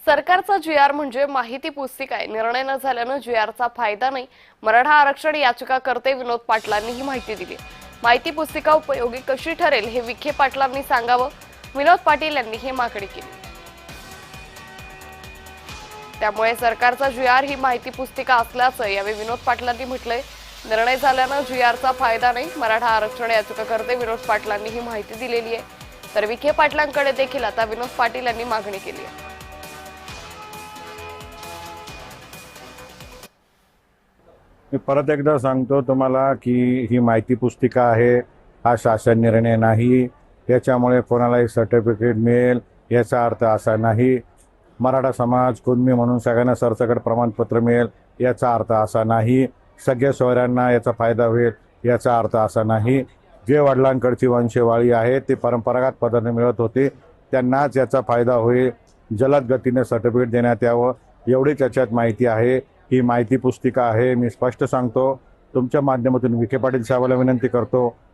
सरकारचा जी-आर म्हणजे माहिती पुस्तिका आहे. निर्णय न झाल्यानं जी-आरचा फायदा नाही. मराठा आरक्षण याचिकाकर्ते विनोद पाटलांनी ही माहिती दिली. माहिती पुस्तिका उपयोगी कशी ठरेल हे विखे पाटलांनी सांगावं. विनोद पाटील यांनी ही मागणी केली. त्यामुळे सरकारचा जी-आर ही माहिती पुस्तिका असल्याचं यावेळी विनोद पाटलांनी म्हटलंय. निर्णय झाल्यानं जी-आरचा फायदा नाही. मराठा आरक्षण याचिकाकर्ते विनोद पाटलांनी ही माहिती दिलेली आहे. तर विखे पाटलांकडे देखील आता विनोद पाटील यांनी मागणी केली आहे. मी परत एकदा सांगतो तुम्हाला की ही माहिती पुस्तिका आहे, हा शासन निर्णय नाही. त्याच्यामुळे कोणालाही सर्टिफिकेट मिळेल याचा अर्थ असा नाही. मराठा समाज कुणबी म्हणून सगळ्यांना सरसकट प्रमाणपत्र मिळेल याचा अर्थ असा नाही. सगळ्या सोयऱ्यांना याचा फायदा होईल याचा अर्थ असा नाही. जे वडिलांकडची वंशवाळी आहे ते परंपरागत पद्धतीने मिळत होते त्यांनाच याचा फायदा होईल. जलद गतीने सर्टिफिकेट देण्यात यावं एवढीच याच्यात माहिती आहे. ही माहिती पुस्तिका आहे. मी स्पष्ट सांगतो, तुमच्या माध्यमातून विखे पाटील साहेबांना विनंती करतो